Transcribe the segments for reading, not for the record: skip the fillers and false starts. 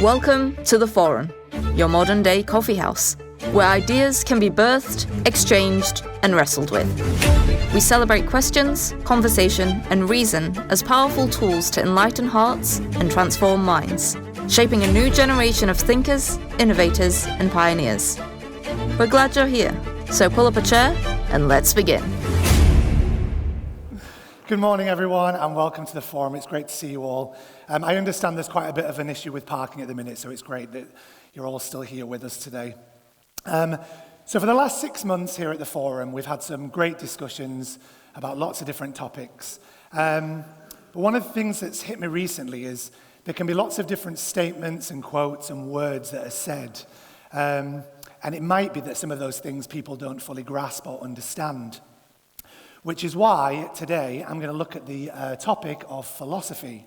Welcome to The Forum, your modern-day coffee house, where ideas can be birthed, exchanged, and wrestled with. We celebrate questions, conversation, and reason as powerful tools to enlighten hearts and transform minds, shaping a new generation of thinkers, innovators, and pioneers. We're glad you're here, so pull up a chair and let's begin. Good morning, everyone, and welcome to The Forum. It's great to see you all. I understand there's quite a bit of an issue with parking at the minute, so it's great that you're all still here with us today. So for the last 6 months here at The Forum, we've had some great discussions about lots of different topics. But one of the things that's hit me recently is there can be lots of different statements and quotes and words that are said. And it might be that some of those things people don't fully grasp or understand. Which is why today I'm going to look at the topic of philosophy,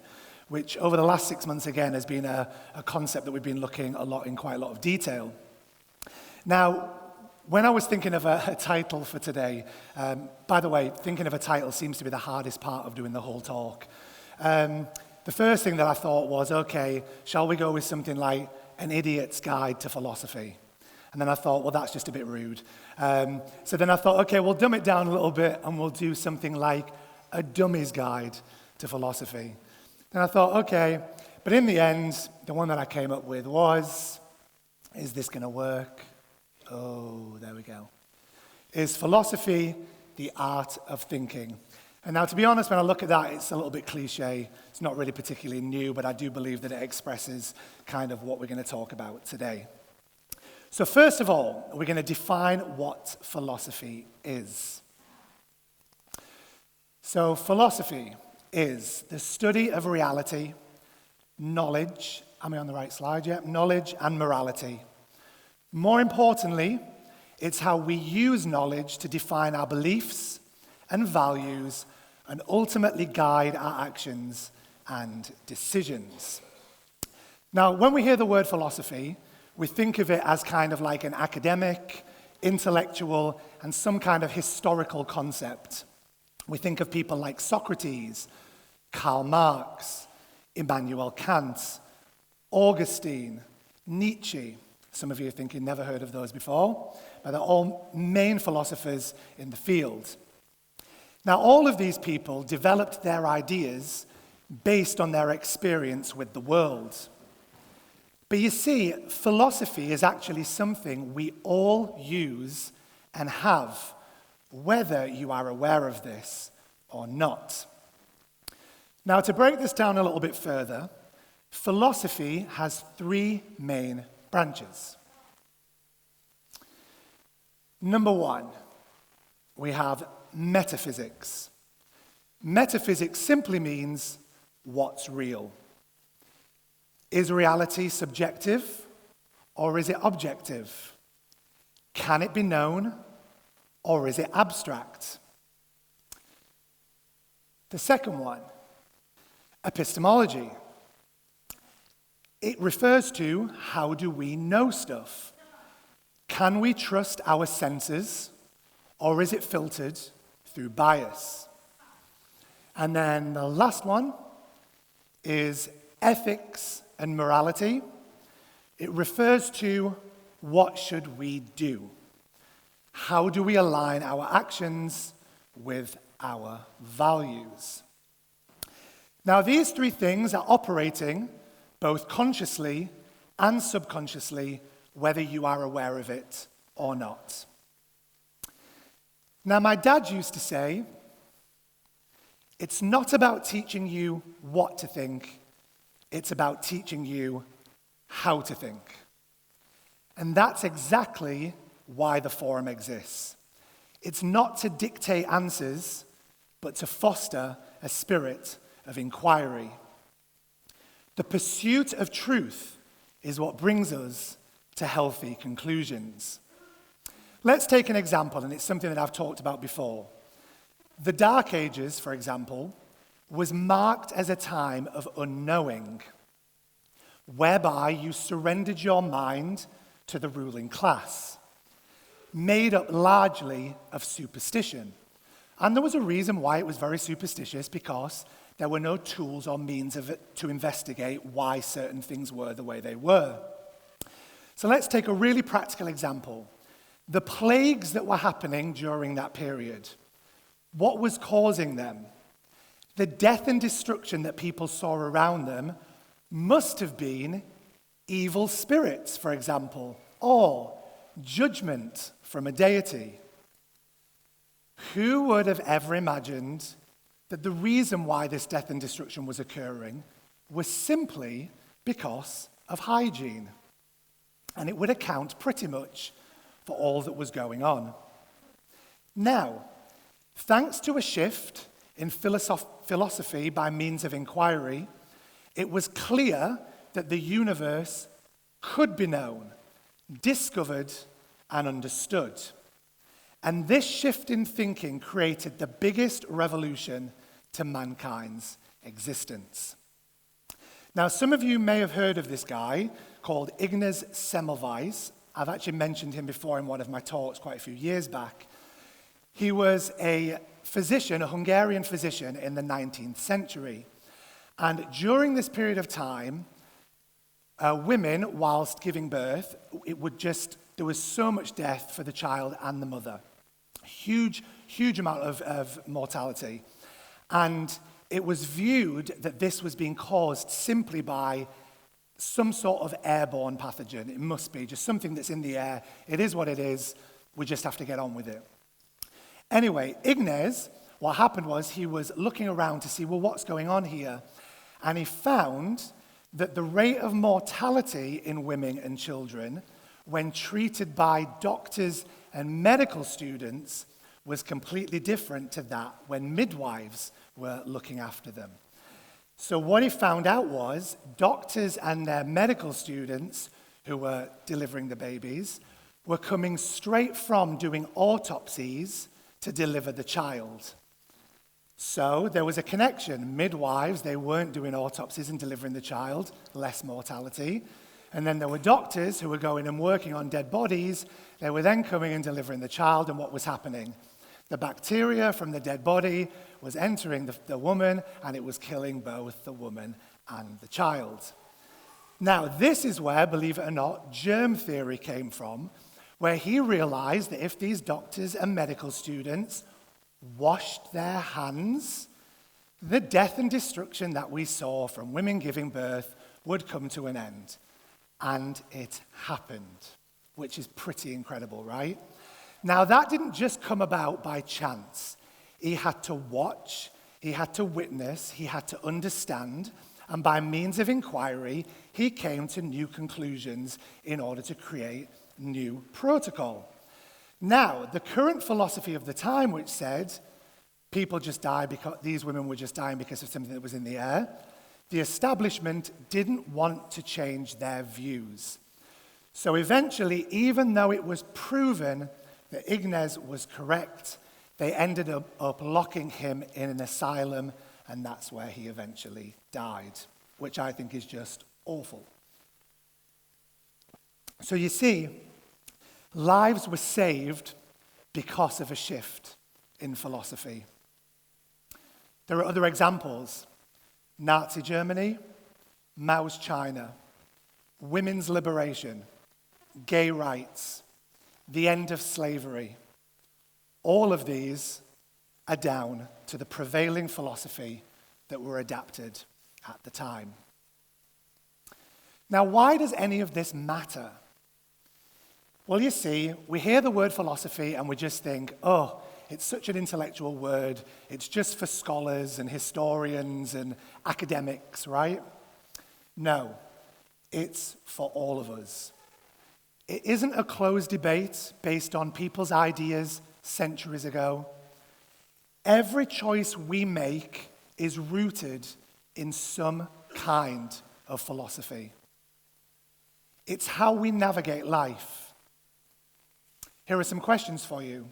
which over the last 6 months again has been a concept that we've been looking in quite a lot of detail. Now, when I was thinking of a title for today, by the way, thinking of a title seems to be the hardest part of doing the whole talk. The first thing that I thought was, okay, shall we go with something like An Idiot's Guide to Philosophy? And then I thought, well, that's just a bit rude. So then I thought, okay, we'll dumb it down a little bit and we'll do something like A Dummy's Guide to Philosophy. Then I thought, okay, but in the end, the one that I came up with was, is this going to work? Oh, there we go. Is philosophy the art of thinking? And now, to be honest, when I look at that, it's a little bit cliche. It's not really particularly new, but I do believe that it expresses kind of what we're going to talk about today. So first of all, we're going to define what philosophy is. So philosophy is the study of reality, knowledge, am I on the right slide yet? Knowledge and morality. More importantly, it's how we use knowledge to define our beliefs and values and ultimately guide our actions and decisions. Now, when we hear the word philosophy, we think of it as kind of like an academic, intellectual, and some kind of historical concept. We think of people like Socrates, Karl Marx, Immanuel Kant, Augustine, Nietzsche. Some of you are thinking, never heard of those before, but they're all main philosophers in the field. Now, all of these people developed their ideas based on their experience with the world. But you see, philosophy is actually something we all use and have, whether you are aware of this or not. Now, to break this down a little bit further, philosophy has 3 main branches. Number 1, we have metaphysics. Metaphysics simply means what's real. Is reality subjective or is it objective? Can it be known or is it abstract? The second one, epistemology. It refers to how do we know stuff? Can we trust our senses or is it filtered through bias? And then the last one is ethics and morality. It refers to what should we do? How do we align our actions with our values? Now, these 3 things are operating both consciously and subconsciously, whether you are aware of it or not. Now, my dad used to say, it's not about teaching you what to think, it's about teaching you how to think. And that's exactly why the Forum exists. It's not to dictate answers, but to foster a spirit of inquiry. The pursuit of truth is what brings us to healthy conclusions. Let's take an example, and it's something that I've talked about before. The Dark Ages, for example, was marked as a time of unknowing, whereby you surrendered your mind to the ruling class, made up largely of superstition. And there was a reason why it was very superstitious, because There were no tools or means to investigate why certain things were the way they were. So let's take a really practical example. The plagues that were happening during that period. What was causing them? The death and destruction that people saw around them must have been evil spirits, for example, or judgment from a deity. Who would have ever imagined that the reason why this death and destruction was occurring was simply because of hygiene? And it would account pretty much for all that was going on. Now, thanks to a shift in philosophy by means of inquiry, it was clear that the universe could be known, discovered, and understood. And this shift in thinking created the biggest revolution to mankind's existence. Now, some of you may have heard of this guy called Ignaz Semmelweis. I've actually mentioned him before in one of my talks quite a few years back. He was a physician, a Hungarian physician in the 19th century. And during this period of time, women, whilst giving birth, there was so much death for the child and the mother. Huge amount of mortality. And it was viewed that this was being caused simply by some sort of airborne pathogen. It must be just something that's in the air. It is what it is. We just have to get on with it. Anyway, Ignaz, what happened was he was looking around to see, well, what's going on here? And he found that the rate of mortality in women and children when treated by doctors and medical students was completely different to that when midwives were looking after them. So what he found out was doctors and their medical students who were delivering the babies were coming straight from doing autopsies to deliver the child. So there was a connection. Midwives, they weren't doing autopsies and delivering the child, less mortality. And then there were doctors who were going and working on dead bodies. They were then coming and delivering the child, and what was happening? The bacteria from the dead body was entering the woman, and it was killing both the woman and the child. Now, this is where, believe it or not, germ theory came from, where he realized that if these doctors and medical students washed their hands, the death and destruction that we saw from women giving birth would come to an end. And it happened, which is pretty incredible, right? Now, that didn't just come about by chance. He had to watch, he had to witness, he had to understand, and by means of inquiry, he came to new conclusions in order to create new protocol. Now, the current philosophy of the time, which said people just die because these women were just dying because of something that was in the air, the establishment didn't want to change their views. So eventually, even though it was proven that Ignaz was correct, they ended up locking him in an asylum, and that's where he eventually died, which I think is just awful. So you see, lives were saved because of a shift in philosophy. There are other examples. Nazi Germany, Mao's China, women's liberation, gay rights, the end of slavery. All of these are down to the prevailing philosophy that were adapted at the time. Now, why does any of this matter? Well, you see, we hear the word philosophy and we just think, oh, it's such an intellectual word. It's just for scholars and historians and academics, right? No, it's for all of us. It isn't a closed debate based on people's ideas centuries ago. Every choice we make is rooted in some kind of philosophy. It's how we navigate life. Here are some questions for you.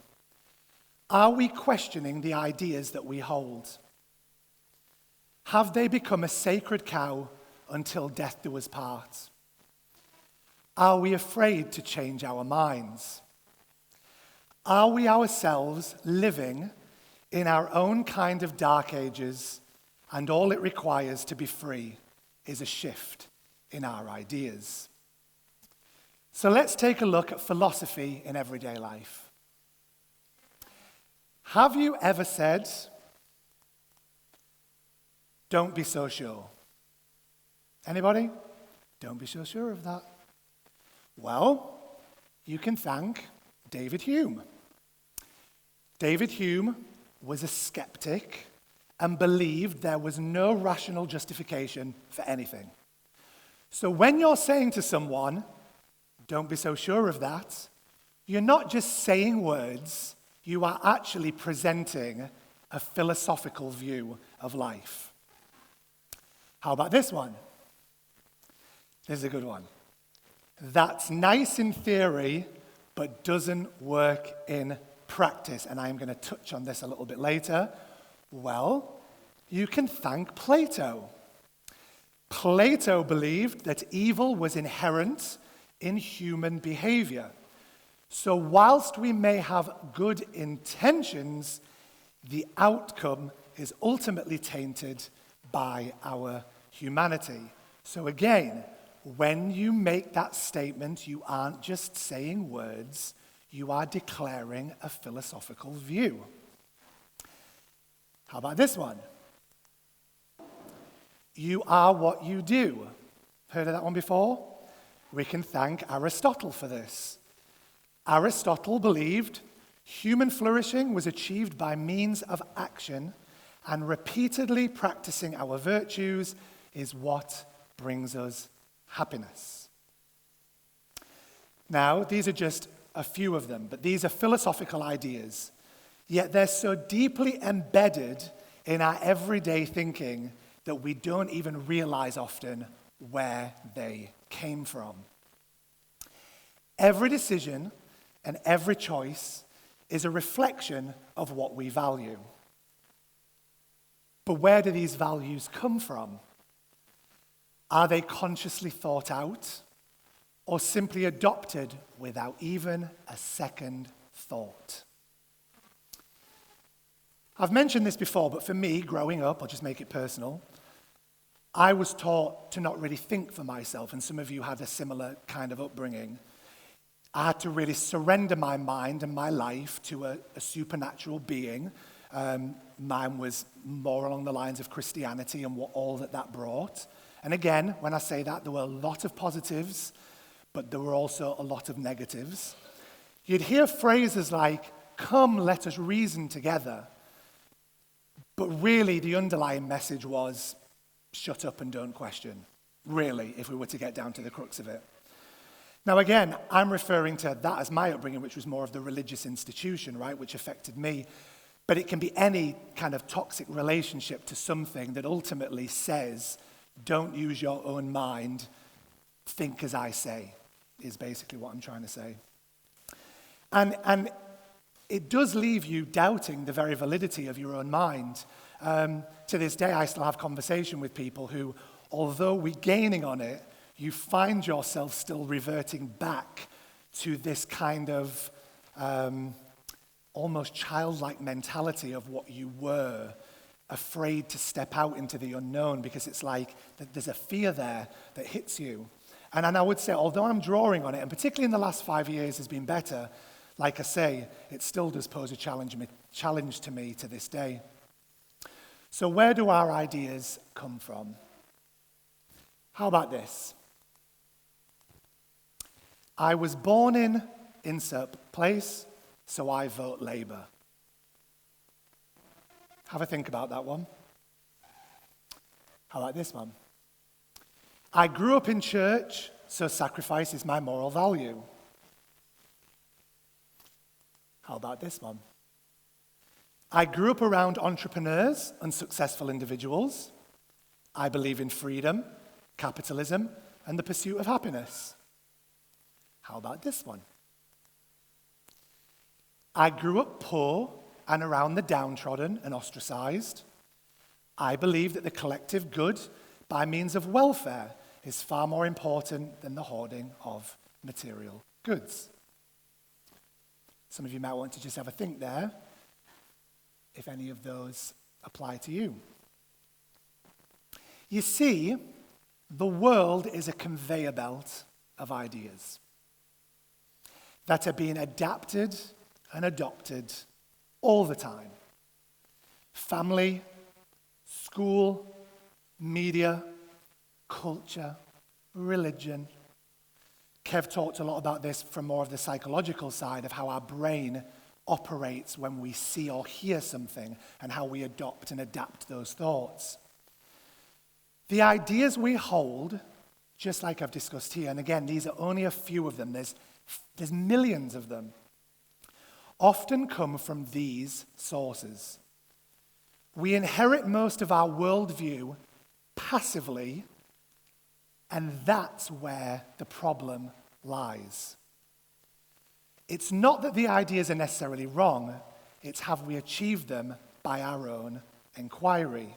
Are we questioning the ideas that we hold? Have they become a sacred cow until death do us part? Are we afraid to change our minds? Are we ourselves living in our own kind of dark ages and all it requires to be free is a shift in our ideas. So let's take a look at philosophy in everyday life. Have you ever said, "Don't be so sure"? Anybody? Don't be so sure of that. Well, you can thank David Hume. David Hume was a skeptic and believed there was no rational justification for anything. So when you're saying to someone, "Don't be so sure of that," you're not just saying words, you are actually presenting a philosophical view of life. How about this one? This is a good one. That's nice in theory, but doesn't work in practice. And I'm going to touch on this a little bit later. Well, you can thank Plato. Plato believed that evil was inherent in human behavior. So whilst we may have good intentions, the outcome is ultimately tainted by our humanity. So again, when you make that statement, you aren't just saying words, you are declaring a philosophical view. How about this one? You are what you do. Heard of that one before? We can thank Aristotle for this. Aristotle believed human flourishing was achieved by means of action, and repeatedly practicing our virtues is what brings us happiness. Now, these are just a few of them, but these are philosophical ideas, yet they're so deeply embedded in our everyday thinking that we don't even realize often where they came from. Every decision and every choice is a reflection of what we value. But where do these values come from? Are they consciously thought out or simply adopted without even a second thought? I've mentioned this before, but for me, growing up, I'll just make it personal, I was taught to not really think for myself, and some of you had a similar kind of upbringing. I had to really surrender my mind and my life to a supernatural being. Mine was more along the lines of Christianity and what all that brought. And again, when I say that, there were a lot of positives, but there were also a lot of negatives. You'd hear phrases like, "Come, let us reason together." But really, the underlying message was, shut up and don't question, really, if we were to get down to the crux of it. Now again, I'm referring to that as my upbringing, which was more of the religious institution, right, which affected me. But it can be any kind of toxic relationship to something that ultimately says, don't use your own mind, think as I say, is basically what I'm trying to say. And it does leave you doubting the very validity of your own mind. To this day, I still have conversation with people who, although we're gaining on it, you find yourself still reverting back to this kind of almost childlike mentality of what you were, afraid to step out into the unknown because it's like that there's a fear there that hits you. And I would say, although I'm drawing on it, and particularly in the last 5 years has been better, like I say, it still does pose a challenge to me to this day. So where do our ideas come from? How about this? I was born in insert place, so I vote Labour. Have a think about that one. How about this one? I grew up in church, so sacrifice is my moral value. How about this one? I grew up around entrepreneurs and successful individuals. I believe in freedom, capitalism, and the pursuit of happiness. How about this one? I grew up poor and around the downtrodden and ostracized. I believe that the collective good by means of welfare is far more important than the hoarding of material goods. Some of you might want to just have a think there, if any of those apply to you. You see, the world is a conveyor belt of ideas that are being adapted and adopted all the time. Family, school, media, culture, religion. Kev talked a lot about this from more of the psychological side of how our brain operates when we see or hear something and how we adopt and adapt those thoughts. The ideas we hold, just like I've discussed here, and again, these are only a few of them, there's millions of them, often come from these sources. We inherit most of our worldview passively, and that's where the problem lies. It's not that the ideas are necessarily wrong, it's have we achieved them by our own inquiry.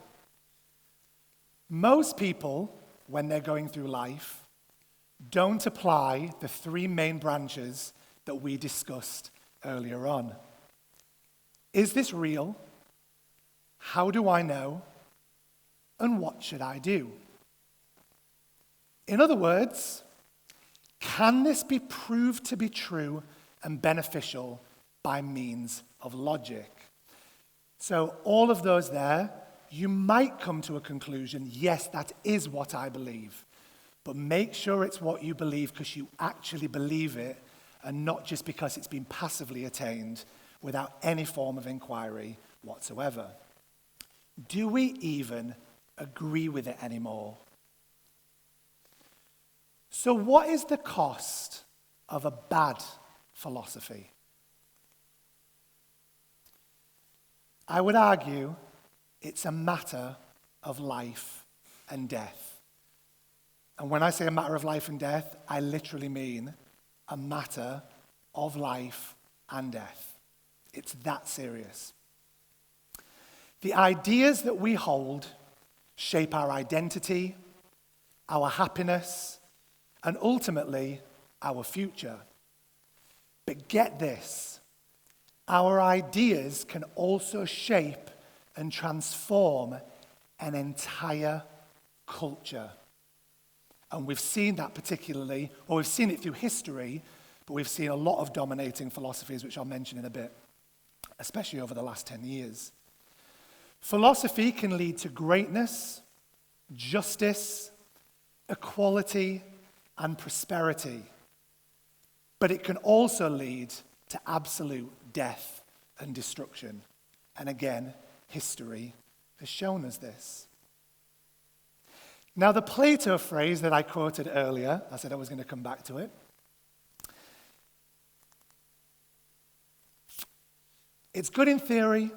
Most people, when they're going through life, don't apply the three main branches that we discussed earlier on. Is this real? How do I know? And what should I do? In other words, can this be proved to be true and beneficial by means of logic? So all of those there, you might come to a conclusion, yes, that is what I believe. But make sure it's what you believe because you actually believe it and not just because it's been passively attained without any form of inquiry whatsoever. Do we even agree with it anymore? So what is the cost of a bad philosophy? I would argue it's a matter of life and death. And when I say a matter of life and death, I literally mean a matter of life and death. It's that serious. The ideas that we hold shape our identity, our happiness, and ultimately our future. But get this, our ideas can also shape and transform an entire culture. And we've seen that particularly, or we've seen it through history, but we've seen a lot of dominating philosophies, which I'll mention in a bit, especially over the last 10 years. Philosophy can lead to greatness, justice, equality, and prosperity. But it can also lead to absolute death and destruction. And again, history has shown us this. Now, the Plato phrase that I quoted earlier, I said I was going to come back to it. It's good in theory,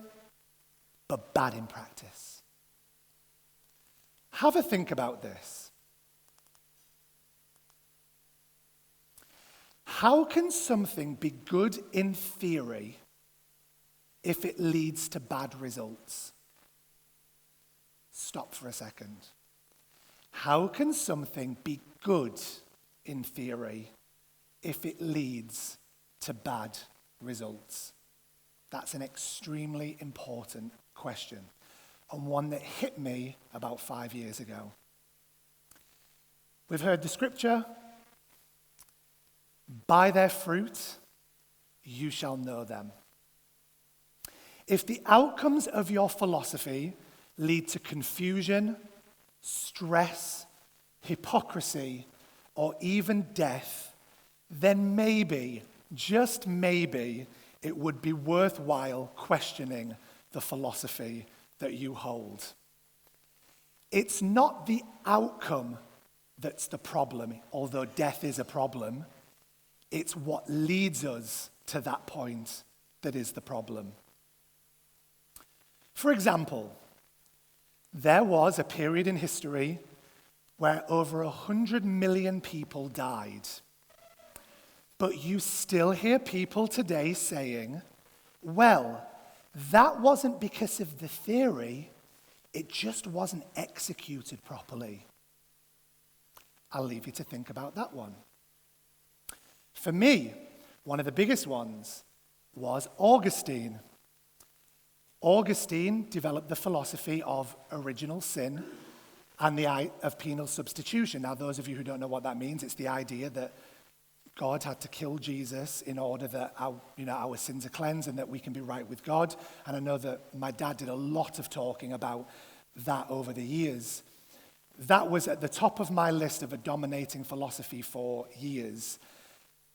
but bad in practice. Have a think about this. How can something be good in theory if it leads to bad results? Stop for a second. How can something be good in theory if it leads to bad results? That's an extremely important question, and one that hit me about 5 years ago. We've heard the scripture, by their fruit you shall know them. If the outcomes of your philosophy lead to confusion, stress, hypocrisy, or even death, then maybe, just maybe, it would be worthwhile questioning the philosophy that you hold. It's not the outcome that's the problem, although death is a problem. It's what leads us to that point that is the problem. For example, there was a period in history where over 100 million people died. But you still hear people today saying, well, that wasn't because of the theory, it just wasn't executed properly. I'll leave you to think about that one. For me, one of the biggest ones was Augustine. Augustine developed the philosophy of original sin and the idea of penal substitution. Now, those of you who don't know what that means, it's the idea that God had to kill Jesus in order that our sins are cleansed and that we can be right with God. And I know that my dad did a lot of talking about that over the years. That was at the top of my list of a dominating philosophy for years.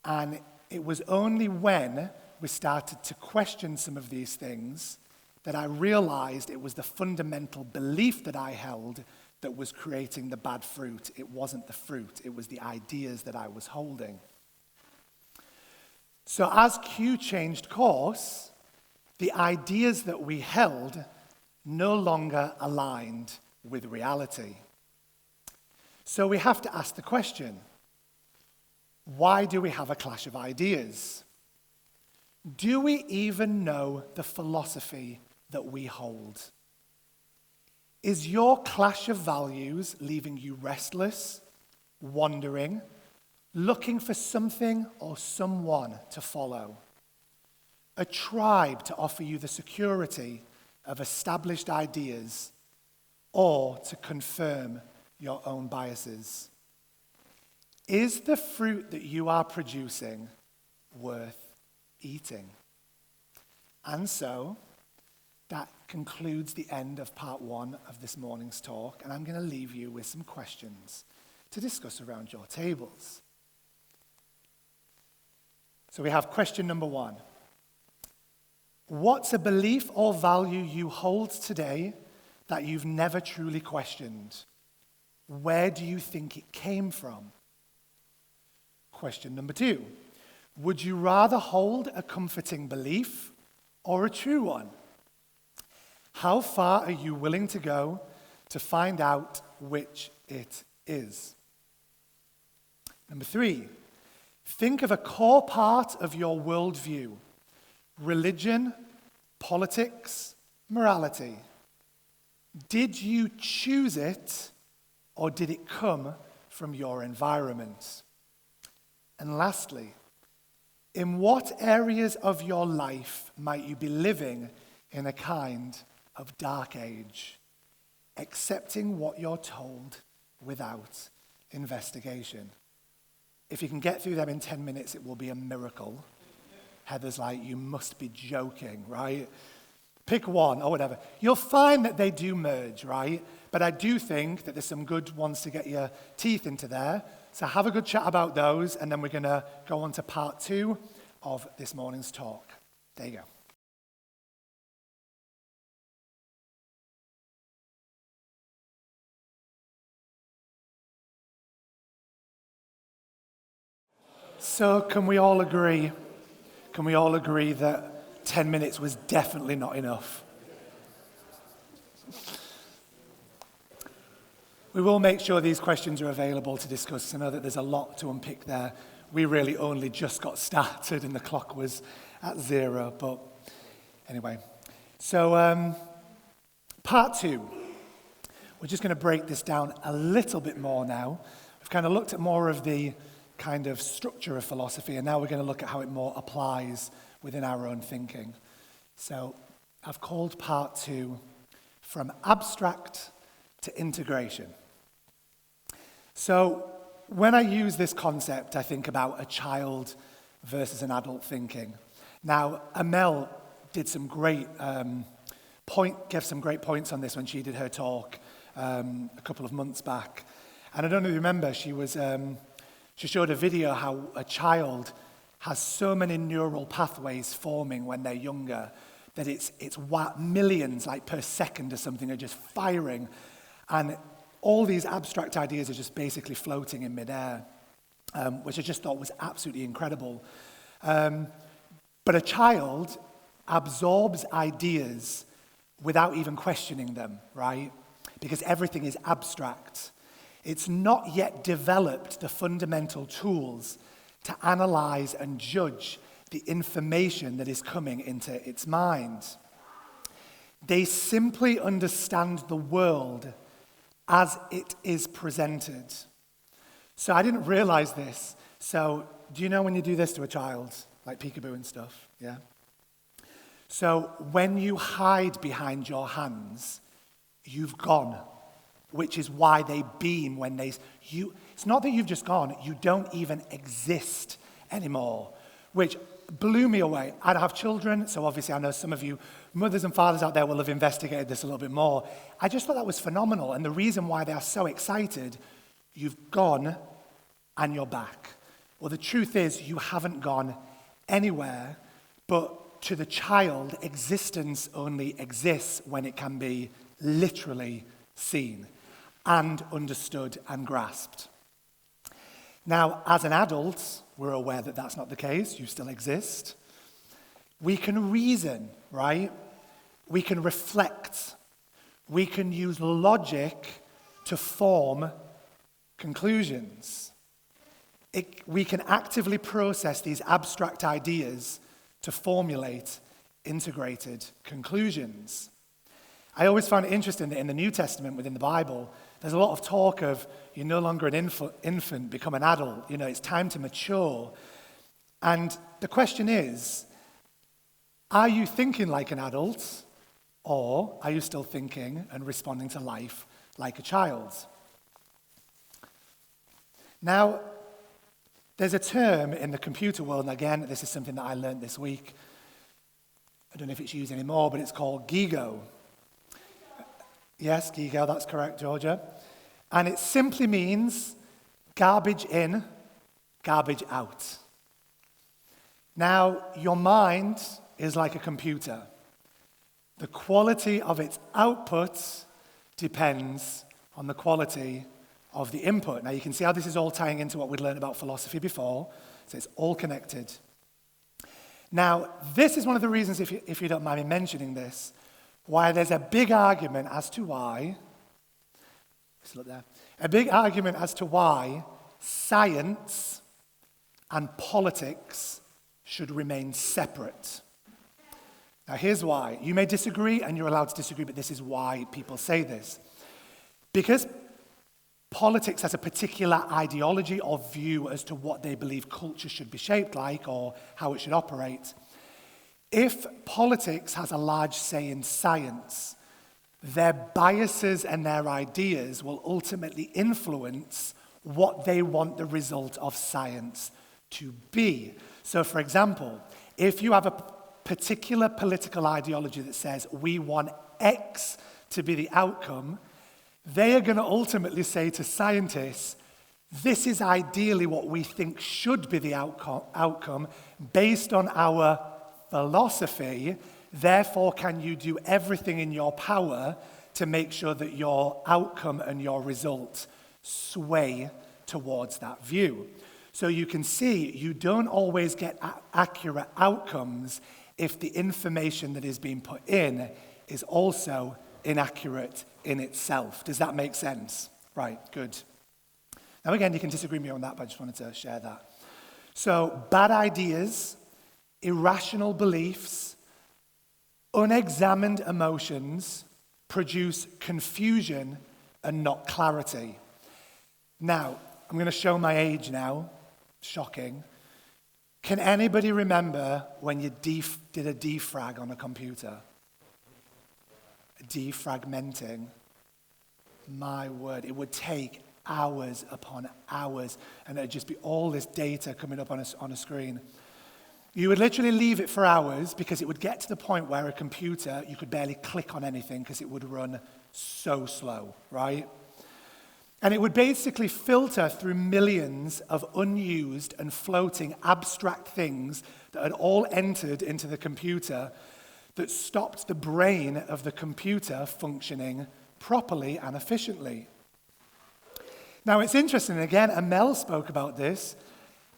And it was only when we started to question some of these things that I realized it was the fundamental belief that I held that was creating the bad fruit. It wasn't the fruit, it was the ideas that I was holding. So as Q changed course, the ideas that we held no longer aligned with reality. So we have to ask the question, why do we have a clash of ideas? Do we even know the philosophy that we hold? Is your clash of values leaving you restless, wandering, looking for something or someone to follow? A tribe to offer you the security of established ideas, or to confirm your own biases? Is the fruit that you are producing worth eating? And so, that concludes the end of part one of this morning's talk, and I'm going to leave you with some questions to discuss around your tables. So we have question number one. What's a belief or value you hold today that you've never truly questioned? Where do you think it came from? Question number two. Would you rather hold a comforting belief or a true one? How far are you willing to go to find out which it is? Number three, think of a core part of your worldview: religion, politics, morality. Did you choose it, or did it come from your environment? And lastly, in what areas of your life might you be living in a kind of dark age, accepting what you're told without investigation? If you can get through them in 10 minutes, it will be a miracle. Heather's like, you must be joking, right? Pick one or whatever. You'll find that they do merge, right? But I do think that there's some good ones to get your teeth into there. So have a good chat about those, and then we're going to go on to part two of this morning's talk. There you go. So can we all agree that 10 minutes was definitely not enough? We will make sure these questions are available to discuss. I know that there's a lot to unpick there. We really only just got started and the clock was at 0, but anyway. So part two, we're just going to break this down a little bit more now. We've kind of looked at more of the kind of structure of philosophy, and now we're going to look at how it more applies within our own thinking. So I've called part two From Abstract to Integration. So when I use this concept, I think about a child versus an adult thinking. Now, Amel did some great gave some great points on this when she did her talk a couple of months back. And I don't know if you remember, she showed a video how a child has so many neural pathways forming when they're younger that it's millions, like per second or something, are just firing. And all these abstract ideas are just basically floating in midair, which I just thought was absolutely incredible. But a child absorbs ideas without even questioning them, right? Because everything is abstract. It's not yet developed the fundamental tools to analyze and judge the information that is coming into its mind. They simply understand the world as it is presented. So I didn't realize this. So do you know when you do this to a child, like peekaboo and stuff? Yeah? So when you hide behind your hands, you've gone. which is why they beam when it's not that you've just gone, you don't even exist anymore, which blew me away. I have children, so obviously I know some of you mothers and fathers out there will have investigated this a little bit more. I just thought that was phenomenal, and the reason why they are so excited, you've gone and you're back. Well, the truth is you haven't gone anywhere, but to the child, existence only exists when it can be literally seen and understood and grasped. Now, as an adult, we're aware that that's not the case. You still exist. We can reason, right? We can reflect. We can use logic to form conclusions. We can actively process these abstract ideas to formulate integrated conclusions. I always found it interesting that in the New Testament, within the Bible, there's a lot of talk of you're no longer an infant, become an adult. It's time to mature. And the question is, are you thinking like an adult, or are you still thinking and responding to life like a child? Now, there's a term in the computer world, and again, this is something that I learned this week. I don't know if it's used anymore, but it's called GIGO. Yes, GIGO, that's correct, Georgia. And it simply means garbage in, garbage out. Now, your mind is like a computer. The quality of its output depends on the quality of the input. Now, you can see how this is all tying into what we'd learned about philosophy before, so it's all connected. Now, this is one of the reasons, if you don't mind me mentioning this, why there's a big argument as to why, science and politics should remain separate. Now, here's why. You may disagree, and you're allowed to disagree, but this is why people say this. Because politics has a particular ideology or view as to what they believe culture should be shaped like or how it should operate. If politics has a large say in science, their biases and their ideas will ultimately influence what they want the result of science to be. So, for example, if you have a particular political ideology that says we want X to be the outcome, they are going to ultimately say to scientists, this is ideally what we think should be the outcome based on our philosophy. Therefore, can you do everything in your power to make sure that your outcome and your result sway towards that view? So you can see you don't always get accurate outcomes if the information that is being put in is also inaccurate in itself. Does that make sense? Right, good. Now again, you can disagree with me on that, but I just wanted to share that. So bad ideas, irrational beliefs, unexamined emotions produce confusion and not clarity. Now, I'm going to show my age now. Shocking. Can anybody remember when you did a defrag on a computer? Defragmenting. My word, it would take hours upon hours, and it'd just be all this data coming up on a screen. You would literally leave it for hours because it would get to the point where a computer, you could barely click on anything because it would run so slow, right? And it would basically filter through millions of unused and floating abstract things that had all entered into the computer that stopped the brain of the computer functioning properly and efficiently. Now, it's interesting, again, Amel spoke about this.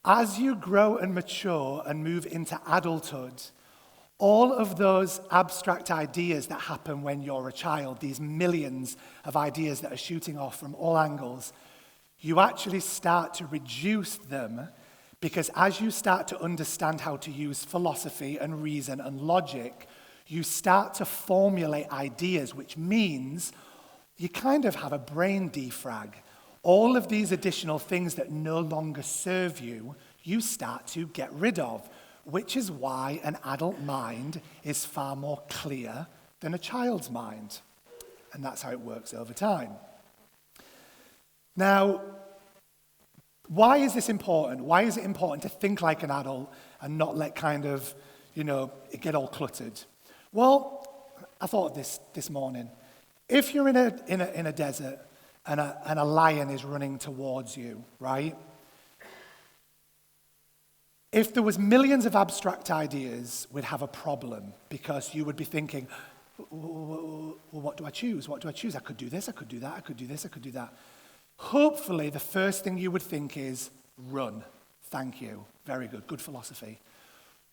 As you grow and mature and move into adulthood, all of those abstract ideas that happen when you're a child, these millions of ideas that are shooting off from all angles, you actually start to reduce them because as you start to understand how to use philosophy and reason and logic, you start to formulate ideas, which means you kind of have a brain defrag. All of these additional things that no longer serve you, you start to get rid of, which is why an adult mind is far more clear than a child's mind. And that's how it works over time. Now, why is this important? Why is it important to think like an adult and not let it get all cluttered? Well, I thought of this morning. If you're in a desert and a lion is running towards you, right? If there was millions of abstract ideas, we'd have a problem because you would be thinking, well, what do I choose? What do I choose? I could do this, I could do that, I could do this, I could do that. Hopefully, the first thing you would think is, run. Thank you. Very good. Good philosophy.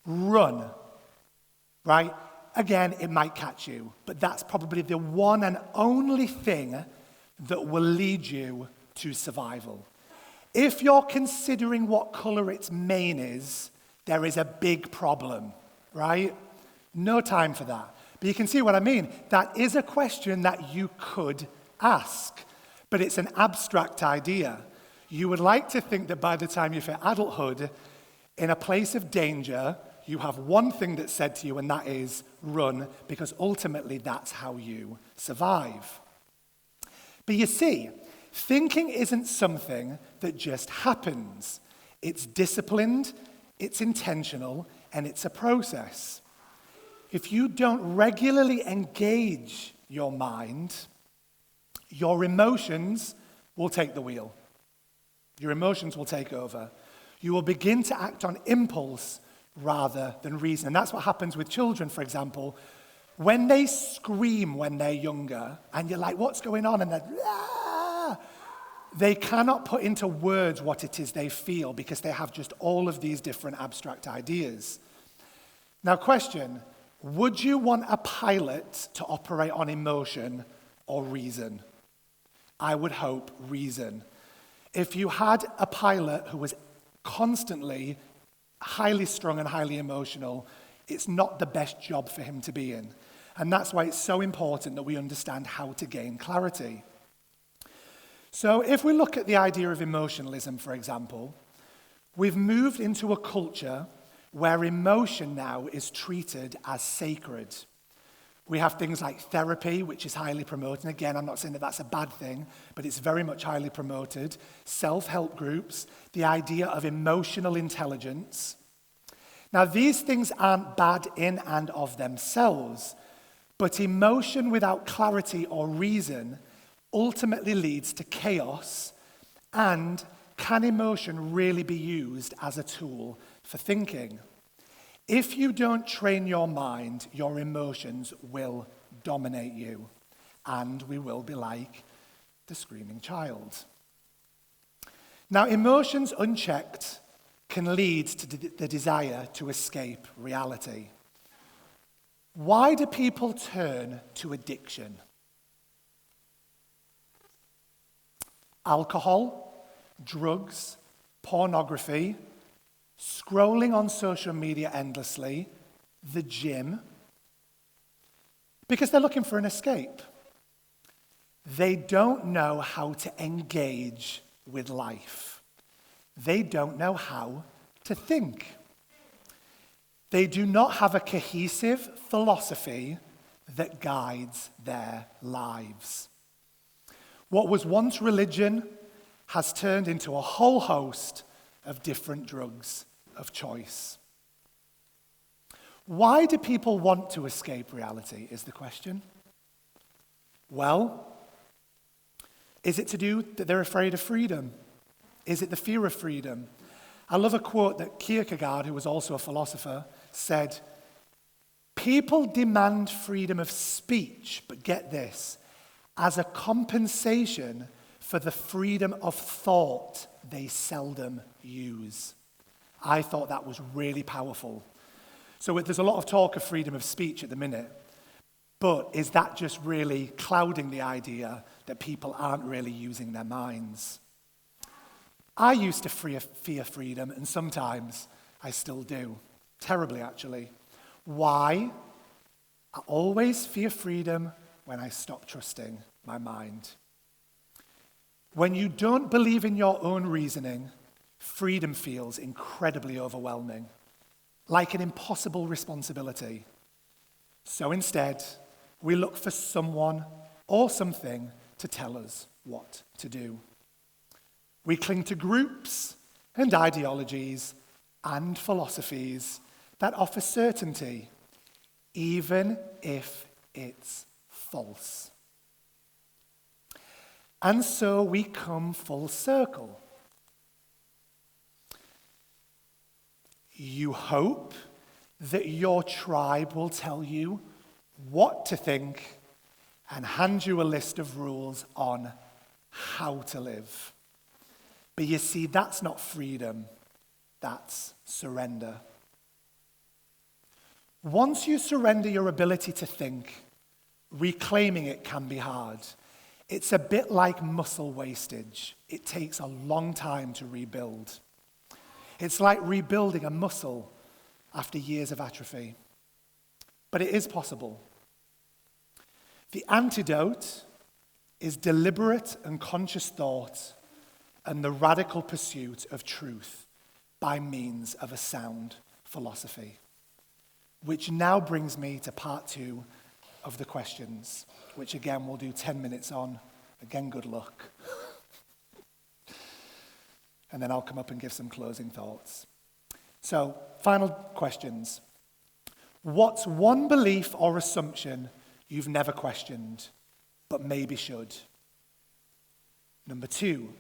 Run. Right? Again, it might catch you, but that's probably the one and only thing that will lead you to survival. If you're considering what color its mane is, there is a big problem, right? No time for that. But you can see what I mean. That is a question that you could ask, but it's an abstract idea. You would like to think that by the time you hit adulthood, in a place of danger, you have one thing that's said to you, and that is run, because ultimately that's how you survive. But you see, thinking isn't something that just happens. It's disciplined, it's intentional, and it's a process. If you don't regularly engage your mind, your emotions will take the wheel. Your emotions will take over. You will begin to act on impulse rather than reason. And that's what happens with children, for example. When they scream when they're younger, and you're like, what's going on? And they're, ah! They cannot put into words what it is they feel because they have just all of these different abstract ideas. Now, question, would you want a pilot to operate on emotion or reason? I would hope reason. If you had a pilot who was constantly highly strung and highly emotional, it's not the best job for him to be in. And that's why it's so important that we understand how to gain clarity. So if we look at the idea of emotionalism, for example, we've moved into a culture where emotion now is treated as sacred. We have things like therapy, which is highly promoted. And again, I'm not saying that that's a bad thing, but it's very much highly promoted. Self-help groups, the idea of emotional intelligence. Now, these things aren't bad in and of themselves, but emotion without clarity or reason ultimately leads to chaos. And can emotion really be used as a tool for thinking? If you don't train your mind, your emotions will dominate you, and we will be like the screaming child. Now, emotions unchecked can lead to the desire to escape reality. Why do people turn to addiction? Alcohol, drugs, pornography, scrolling on social media endlessly, the gym, because they're looking for an escape. They don't know how to engage with life. They don't know how to think. They do not have a cohesive philosophy that guides their lives. What was once religion has turned into a whole host of different drugs of choice. Why do people want to escape reality, is the question. Well, is it to do that they're afraid of freedom? Is it the fear of freedom? I love a quote that Kierkegaard, who was also a philosopher, said, "People demand freedom of speech, but get this, as a compensation for the freedom of thought they seldom use." I thought that was really powerful. So there's a lot of talk of freedom of speech at the minute, but is that just really clouding the idea that people aren't really using their minds? I used to fear freedom, and sometimes I still do. Terribly, actually. Why? I always fear freedom when I stop trusting my mind. When you don't believe in your own reasoning, freedom feels incredibly overwhelming, like an impossible responsibility. So instead, we look for someone or something to tell us what to do. We cling to groups and ideologies and philosophies that offer certainty, even if it's false. And so we come full circle. You hope that your tribe will tell you what to think and hand you a list of rules on how to live. But you see, that's not freedom, that's surrender. Once you surrender your ability to think, reclaiming it can be hard. It's a bit like muscle wastage. It takes a long time to rebuild. It's like rebuilding a muscle after years of atrophy. But it is possible. The antidote is deliberate and conscious thought and the radical pursuit of truth by means of a sound philosophy. Which now brings me to part 2 of the questions, which again we'll do 10 minutes on. Again, good luck. And then I'll come up and give some closing thoughts. So, final questions. What's one belief or assumption you've never questioned, but maybe should? Number 2,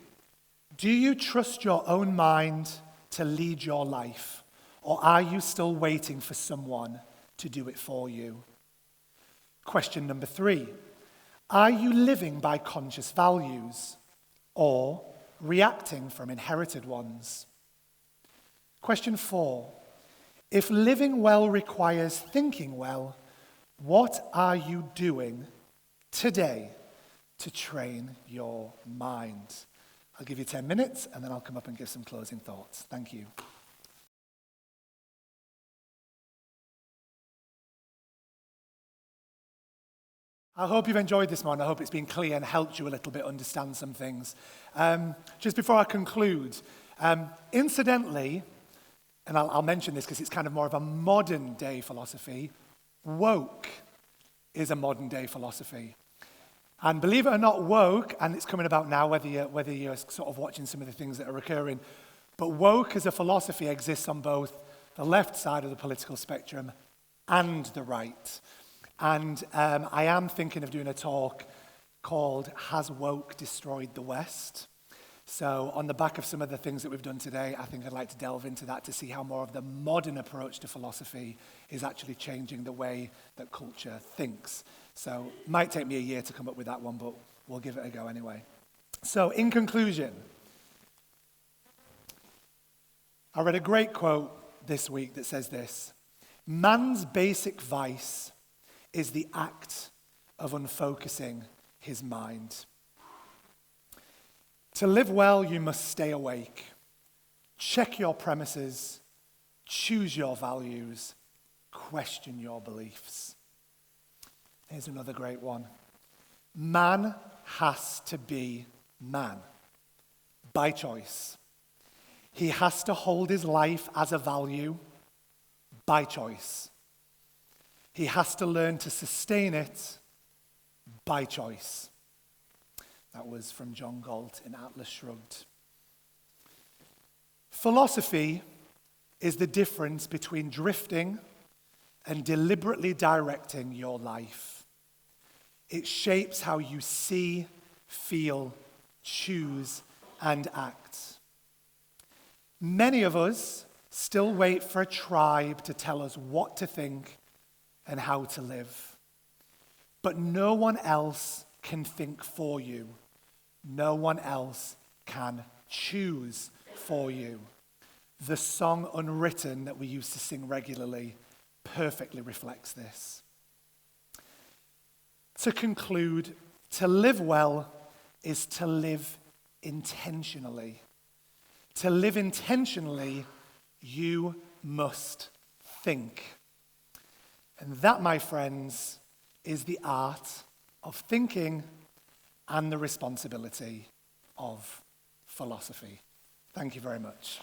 do you trust your own mind to lead your life? Or are you still waiting for someone to do it for you? Question number 3, are you living by conscious values or reacting from inherited ones? Question 4, if living well requires thinking well, what are you doing today to train your mind? I'll give you 10 minutes and then I'll come up and give some closing thoughts. Thank you. I hope you've enjoyed this morning. I hope it's been clear and helped you a little bit understand some things. Just before I conclude, incidentally, and I'll mention this because it's kind of more of a modern day philosophy, woke is a modern day philosophy. And believe it or not, woke, and it's coming about now whether you're sort of watching some of the things that are occurring, but woke as a philosophy exists on both the left side of the political spectrum and the right. And I am thinking of doing a talk called Has Woke Destroyed the West? So on the back of some of the things that we've done today, I think I'd like to delve into that to see how more of the modern approach to philosophy is actually changing the way that culture thinks. So it might take me a year to come up with that one, but we'll give it a go anyway. So in conclusion, I read a great quote this week that says this: man's basic vice is the act of unfocusing his mind. To live well, you must stay awake. Check your premises, choose your values, question your beliefs. Here's another great one. Man has to be man, by choice. He has to hold his life as a value, by choice. He has to learn to sustain it by choice. That was from John Galt in Atlas Shrugged. Philosophy is the difference between drifting and deliberately directing your life. It shapes how you see, feel, choose, and act. Many of us still wait for a tribe to tell us what to think and how to live. But no one else can think for you. No one else can choose for you. The song Unwritten that we used to sing regularly perfectly reflects this. To conclude, to live well is to live intentionally. To live intentionally, you must think. And that, my friends, is the art of thinking and the responsibility of philosophy. Thank you very much.